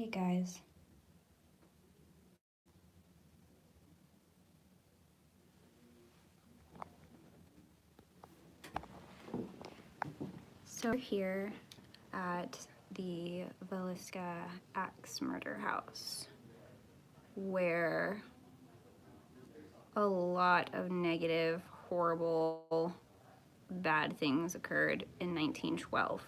Hey guys. So we're here at the Villisca axe murder house, where a lot of negative, horrible, bad things occurred in 1912.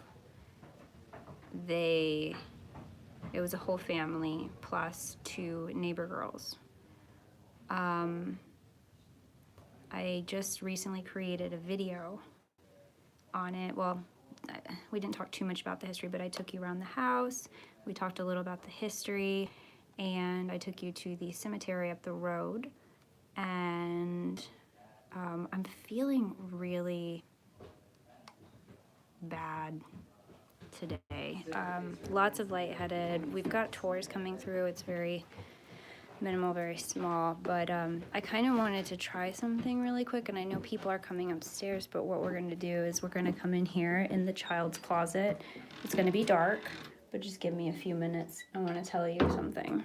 It was a whole family plus 2 neighbor girls. I just recently created a video on it. Well, we didn't talk too much about the history, but I took you around the house. We talked a little about the history, and I took you to the cemetery up the road. And I'm feeling really bad today. Lots of lightheaded. We've got tours coming through. It's very minimal, very small, but I kind of wanted to try something really quick, and I know people are coming upstairs, but what we're going to do is we're going to come in here in the child's closet. It's going to be dark, but just give me a few minutes. I want to tell you something.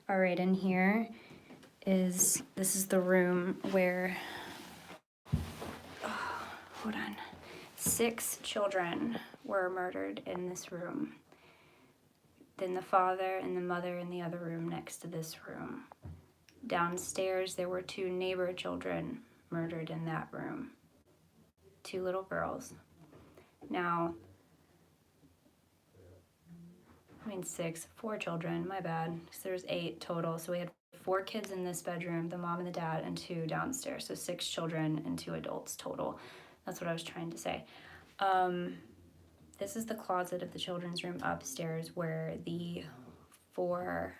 All right, in here this is the room where, hold on, 6 children were murdered in this room. Then the father and the mother in the other room next to this room. Downstairs, there were 2 neighbor children murdered in that room. 2 little girls. Now, 4 children, my bad. So there's 8 total. So we had 4 kids in this bedroom, the mom and the dad, and 2 downstairs. So 6 children and 2 adults total. That's what I was trying to say. This is the closet of the children's room upstairs where the 4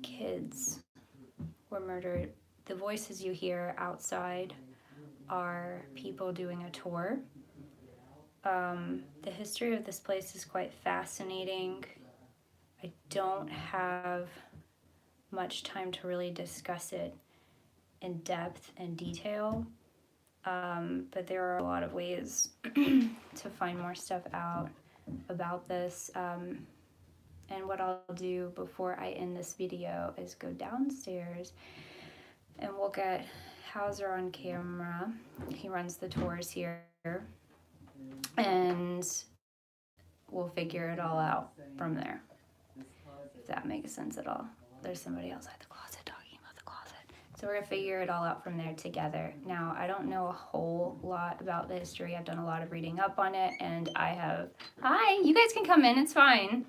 kids were murdered. The voices you hear outside are people doing a tour. The history of this place is quite fascinating. I don't have much time to really discuss it in depth and detail. But there are a lot of ways to find more stuff out about this. And what I'll do before I end this video is go downstairs and we'll get Hauser on camera. He runs the tours here. And we'll figure it all out from there, if that makes sense at all. There's somebody outside the closet talking about the closet. So we're gonna figure it all out from there together. Now, I don't know a whole lot about the history. I've done a lot of reading up on it, and hi, you guys can come in, it's fine.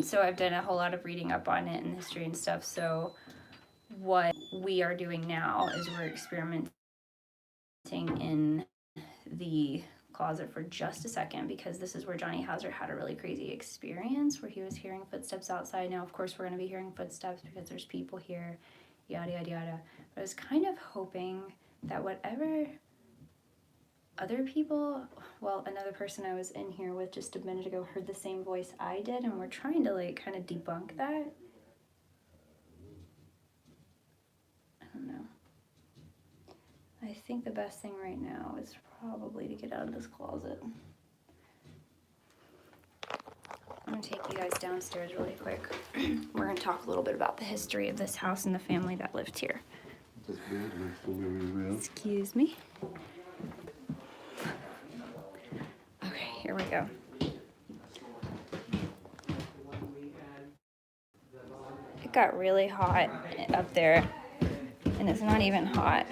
So I've done a whole lot of reading up on it and history and stuff. So what we are doing now is we're experimenting in the closet for just a second, because this is where Johnny Hauser had a really crazy experience where he was hearing footsteps outside. Now, of course, we're going to be hearing footsteps because there's people here, yada, yada, yada. But I was kind of hoping that whatever other people, well, another person I was in here with just a minute ago heard the same voice I did, and we're trying to like kind of debunk that. I don't know. I think the best thing right now is probably to get out of this closet. I'm going to take you guys downstairs really quick. We're going to talk a little bit about the history of this house and the family that lived here. Excuse me. Okay, here we go. It got really hot up there, and it's not even hot.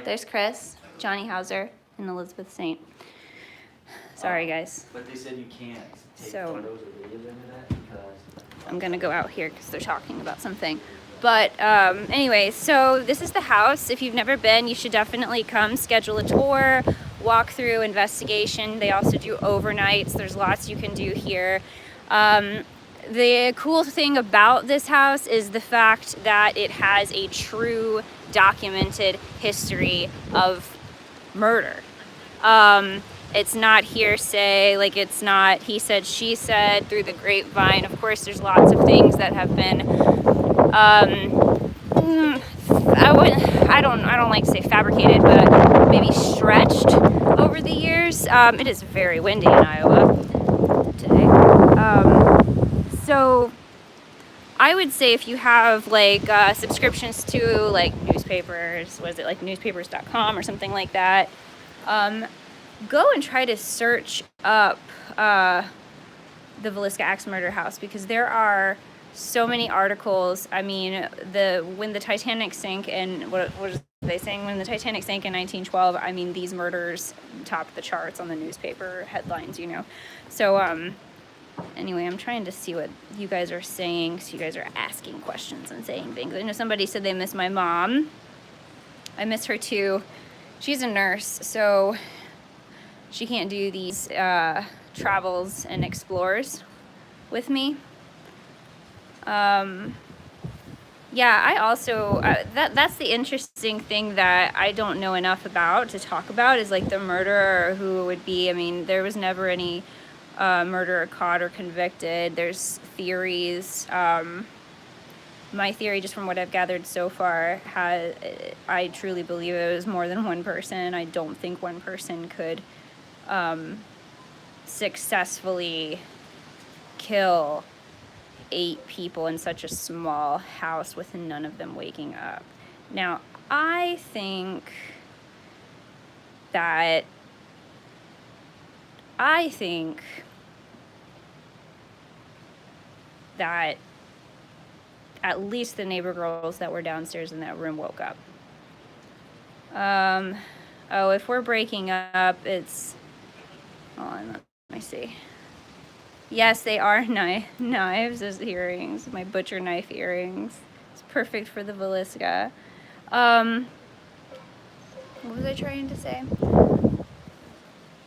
There's Chris, Johnny Hauser, and Elizabeth Saint. Sorry, guys. But they said you can't take So, photos or videos into that because... I'm going to go out here because they're talking about something. But anyway, so this is the house. If you've never been, you should definitely come, schedule a tour, walk through, investigation. They also do overnights. There's lots you can do here. The cool thing about this house is the fact that it has a true documented history of murder. It's not hearsay, like it's not he said, she said through the grapevine. Of course, there's lots of things that have been, I don't like to say fabricated, but maybe stretched over the years. It is very windy in Iowa today. So I would say if you have like subscriptions to like newspapers, was it like newspapers.com or something like that, go and try to search up the Villisca Axe Murder House, because there are so many articles. I mean, when the Titanic sank, and what was they saying? When the Titanic sank in 1912, I mean, these murders topped the charts on the newspaper headlines, you know. So, anyway, I'm trying to see what you guys are saying. So you guys are asking questions and saying things. I know somebody said they miss my mom. I miss her too. She's a nurse, so she can't do these travels and explores with me. Yeah, I also, that's the interesting thing that I don't know enough about to talk about, is like the murderer, who would be. I mean, there was never any murderer caught or convicted. There's theories. My theory, just from what I've gathered so far, I truly believe it was more than one person. I don't think one person could successfully kill 8 people in such a small house with none of them waking up. Now, I think that at least the neighbor girls that were downstairs in that room woke up. Oh, if we're breaking up, it's, hold on, let me see. Yes, they are knives as earrings, my butcher knife earrings. It's perfect for the Villisca. What was I trying to say?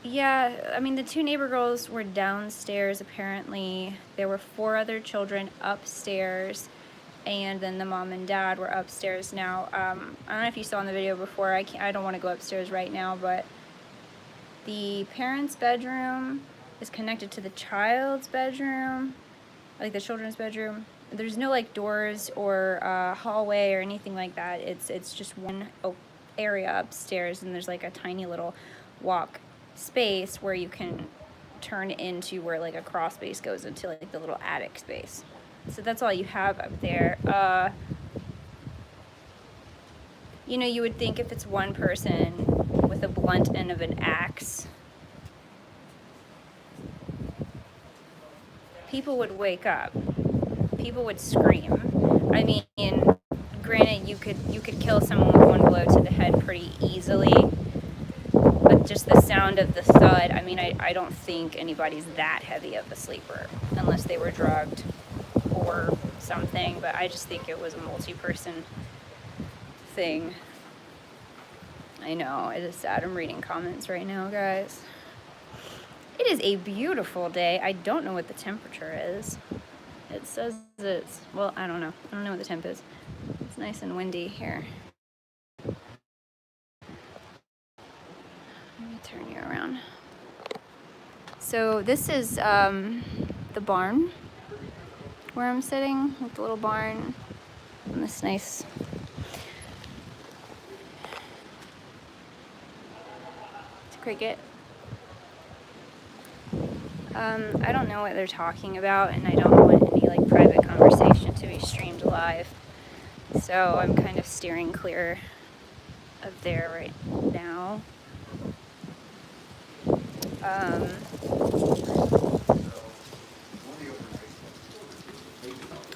Yeah, I mean, the 2 neighbor girls were downstairs, apparently. There were 4 other children upstairs, and then the mom and dad were upstairs. Now, I don't know if you saw in the video before, I don't want to go upstairs right now, but the parents' bedroom is connected to the child's bedroom, like the children's bedroom. There's no like doors or hallway or anything like that. It's just one area upstairs, and there's like a tiny little walk space where you can turn into where like a crawl space goes into like the little attic space. So that's all you have up there. You know, you would think if it's one person with a blunt end of an axe, people would wake up. People would scream. I mean, granted, you could kill someone with one blow to the head pretty easily, but just the sound of the thud, I mean, I don't think anybody's that heavy of a sleeper unless they were drugged or something, but I just think it was a multi-person thing. I know, it is sad. I'm reading comments right now, guys. It is a beautiful day. I don't know what the temperature is. It says it's, well, I don't know. I don't know what the temp is. It's nice and windy here. Let me turn you around. So this is the barn where I'm sitting, with the little barn and this nice cricket. I don't know what they're talking about, and I don't want any like private conversation to be streamed live, so I'm kind of steering clear of there right now.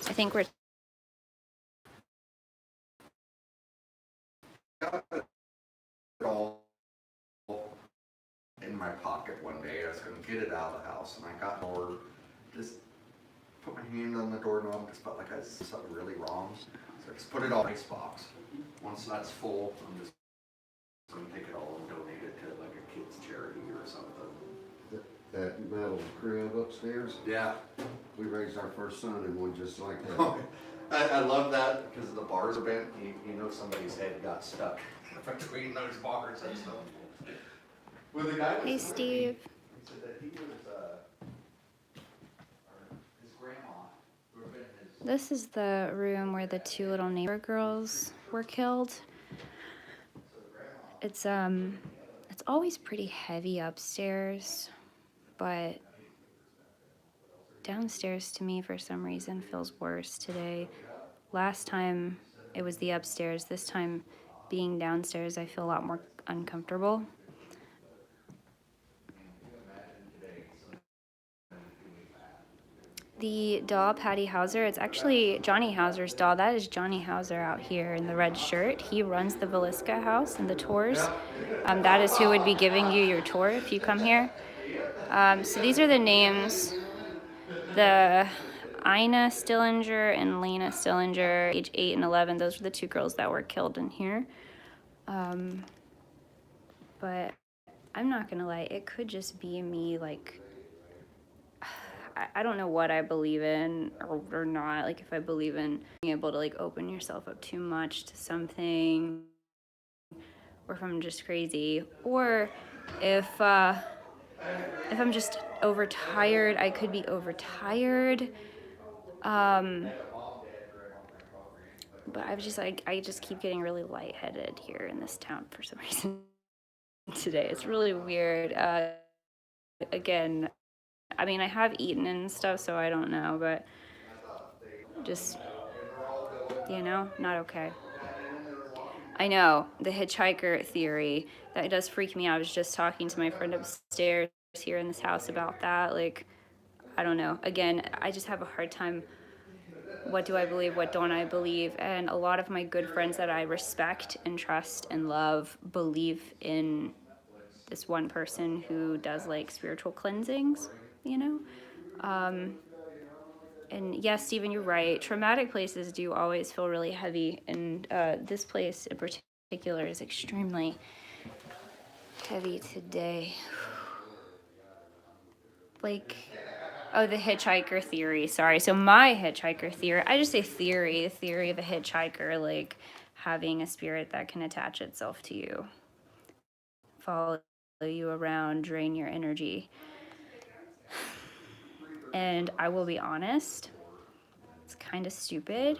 I think we're all in my pocket one day. I was going to get it out of the house, and I got bored. Just put my hand on the doorknob. Just felt like I was something really wrong. So I just put it all in the icebox. Once that's full, I'm just going to take it all and donate it to like a kid's charity or something. That metal crib upstairs, Yeah. we raised our first son in one just like that. I love that because the bars are bent. You know somebody's head got stuck between those bars and stuff. Well, the guy was Hey, Steve. He said that he was his grandma. Who had been his. This is the room where the 2 little neighbor girls were killed. It's always pretty heavy upstairs, but downstairs to me for some reason feels worse today. Last time it was the upstairs. This time being downstairs I feel a lot more uncomfortable. The doll, Patty Hauser, it's actually Johnny Hauser's doll. That is Johnny Hauser out here in the red shirt. He runs the Villisca house and the tours. That is who would be giving you your tour if you come here. So these are the names. The Ina Stillinger and Lena Stillinger, age 8 and 11. Those were the 2 girls that were killed in here. But I'm not gonna lie, it could just be me, like, I don't know what I believe in or not. Like, if I believe in being able to, like, open yourself up too much to something, or if I'm just crazy, or if I'm just overtired. I could be overtired. But I was just like, I just keep getting really lightheaded here in this town for some reason today. It's really weird. Again, I mean, I have eaten and stuff, so I don't know, but just, you know, not okay. I know, the hitchhiker theory, that does freak me out. I was just talking to my friend upstairs here in this house about that. Like, I don't know. Again, I just have a hard time. What do I believe? What don't I believe? And a lot of my good friends that I respect and trust and love believe in this one person who does, like, spiritual cleansings, you know? And yes, Stephen, you're right. Traumatic places do always feel really heavy, and this place in particular is extremely heavy today. Like, oh, the hitchhiker theory. Sorry. So my hitchhiker theory, I just say theory, the theory of a hitchhiker, like having a spirit that can attach itself to you, follow you around, drain your energy. And I will be honest, it's kind of stupid,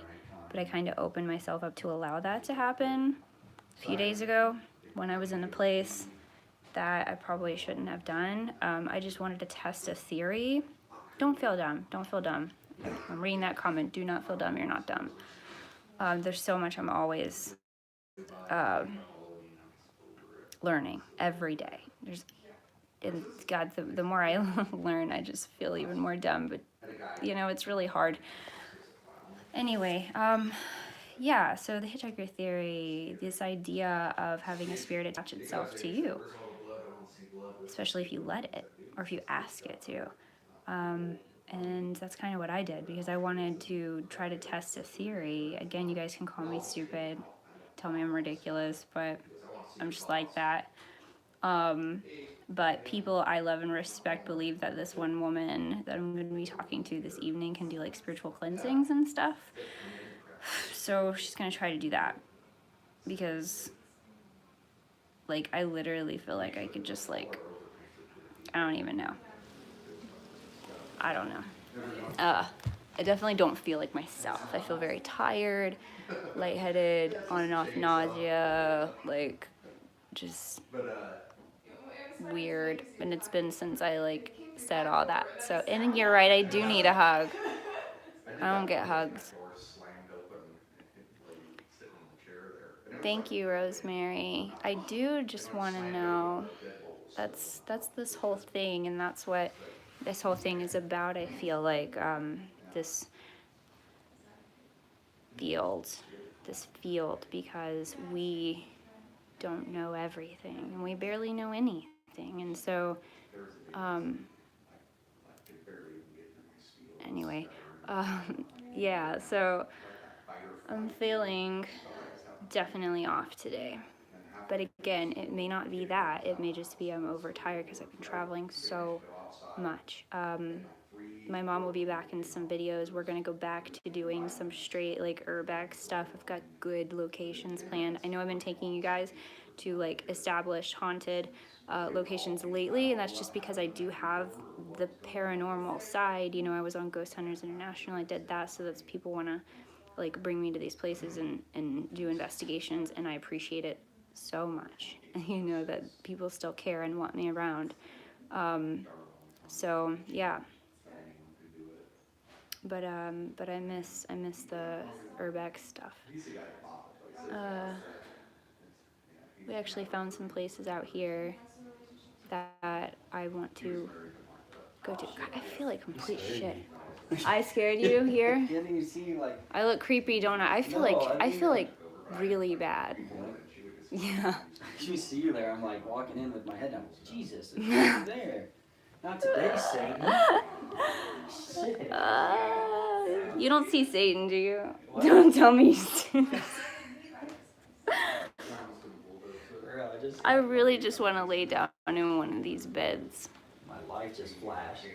but I kind of opened myself up to allow that to happen a few days ago when I was in a place that I probably shouldn't have done. I just wanted to test a theory. Don't feel dumb. Don't feel dumb. I'm reading that comment. Do not feel dumb. You're not dumb. There's so much I'm always learning every day. And God, the more I learn, I just feel even more dumb. But, you know, it's really hard. Anyway, yeah, so the hitchhiker theory, this idea of having a spirit attach itself to you, especially if you let it or if you ask it to. And that's kind of what I did because I wanted to try to test a theory. Again, you guys can call me stupid, tell me I'm ridiculous, but I'm just like that. But people I love and respect believe that this one woman that I'm going to be talking to this evening can do, like, spiritual cleansings and stuff. So she's going to try to do that because, like, I literally feel like I could just, like, I don't even know. I don't know. I definitely don't feel like myself. I feel very tired, lightheaded, on and off nausea, like, just weird. And it's been since I, like, said all that. So, and you're right, I do need a hug. I don't get hugs. Thank you, Rosemary. I do just want to know, that's this whole thing, and that's what this whole thing is about. I feel like this field, because we don't know everything, and we barely know anything, and so anyway, yeah, so I'm feeling definitely off today. But again, it may not be that. It may just be I'm overtired because I've been traveling so much. My mom will be back in some videos. We're going to go back to doing some straight, like, urbex stuff. I've got good locations planned. I know I've been taking you guys to, like, established haunted locations lately, and that's just because I do have the paranormal side. You know, I was on Ghost Hunters International. I did that so that people want to, like, bring me to these places and do investigations, and I appreciate it so much. You know, that people still care and want me around. So yeah. But I miss the urbex stuff. We actually found some places out here that I want to go to. God, I feel like complete shit. I scared you here? Didn't you see like? I look creepy, don't I? I feel like really bad. Yeah. You see you there. I'm like walking in with my head down. Jesus, it's there. Not today, Satan. Shit. You don't see Satan, do you? What? Don't tell me you see. I really just want to lay down in one of these beds. My life just flashed.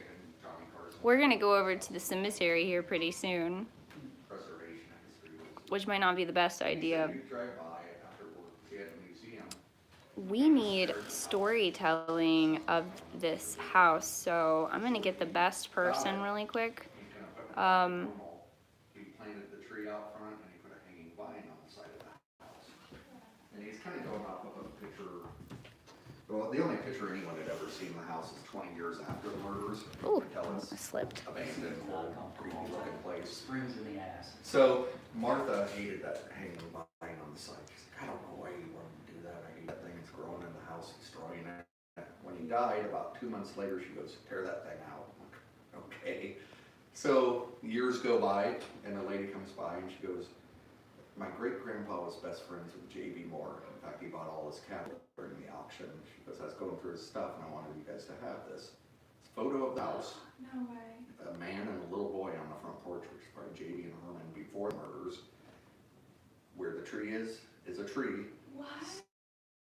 We're gonna go over to the cemetery here pretty soon, which might not be the best idea. We need storytelling of this house, so I'm gonna get the best person really quick. He planted the tree out front and he put a hanging vine on the side of the house. And he's kind of going off of a picture. Well, the only picture anyone had ever seen in the house is 20 years after the murders. Ooh, You can tell it's I slipped. abandoned, old, creepy looking place. Springs in the ass. So Martha hated that hanging vine on the side. She's like, I don't know why you want to do that. I hate that thing. It's growing in the house, destroying it. When he died, about 2 months later, she goes, tear that thing out. I'm like, okay. So years go by, and a lady comes by, and she goes, my great-grandpa was best friends with J.B. Moore. In fact, he bought all his cattle during the auction. She goes, I was going through his stuff, and I wanted you guys to have this. It's a photo of the house. No way. A man and a little boy on the front porch, which is probably J.B. and Herman before the murders. Where the tree is a tree. What?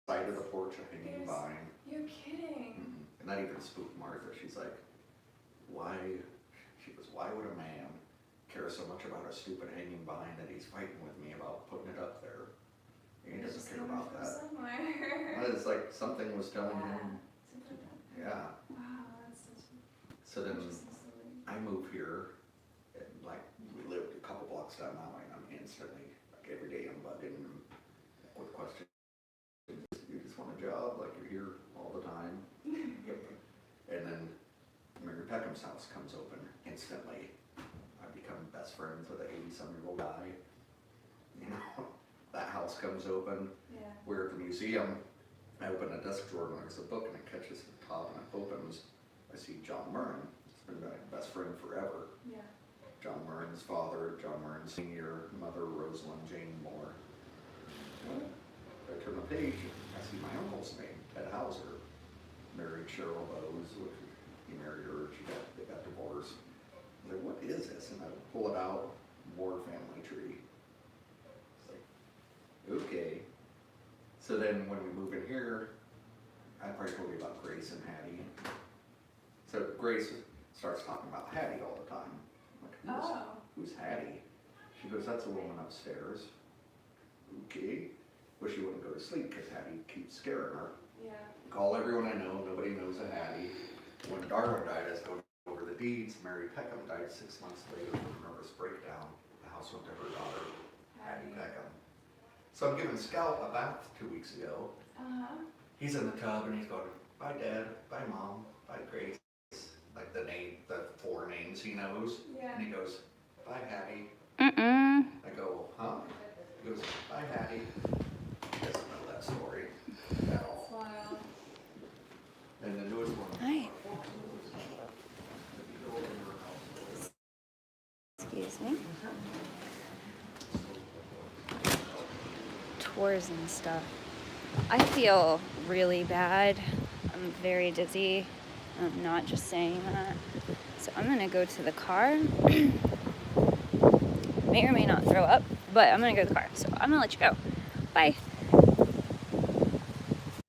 Side of the porch, a hanging vine. You're kidding. And that even spooked Martha. She's like, why? She goes, why would a man care so much about a stupid hanging vine that he's fighting with me about putting it up there? He doesn't care about that. Somewhere. It's like something was telling him, Something like that. yeah. Wow, that's such So then interesting story. I move here, and like we lived a couple blocks down that way, and I'm instantly, like every day I'm bugging him with questions. You just want a job, like you're here all the time. And then Mary Peckham's house comes open instantly. I become best friends with an 80-some-year-old guy. You know, that house comes open. Yeah. We're at the museum. I open a desk drawer and there's a book and it catches at the top and it opens. I see John Murren. He's been my best friend forever. Yeah. John Murren's father, John Murren Sr., mother Rosalind Jane Moore. I turn the page, I see my uncle's name, Ted Hauser, married Cheryl Bowes, which he married her, they got divorced. I'm like, what is this? And I pull it out, Moore family tree. It's like, okay. So then when we move in here, I probably told you about Grace and Hattie. So Grace starts talking about Hattie all the time. I'm like, who's Hattie? She goes, that's a woman upstairs. Okay. Well, she wouldn't go to sleep because Hattie keeps scaring her. Yeah. Call everyone I know, nobody knows a Hattie. When Darwin died, I was going over the deeds. Mary Peckham died 6 months later from a nervous breakdown. The house went to her daughter, Hattie Peckham. So I'm giving Scout a bath 2 weeks ago. He's in the tub and he's going, bye Dad, bye Mom, bye Grace. Like the 4 names he knows. Yeah. And he goes, bye Hattie. Mm-mm. I go, huh? He goes, bye Hattie. He doesn't know that story at all. Wow. And the newest one. Hi. Excuse me. Tours and stuff. I feel really bad. I'm very dizzy. I'm not just saying that. So I'm gonna go to the car. May or may not throw up, but I'm gonna go to the car. So I'm gonna let you go. Bye.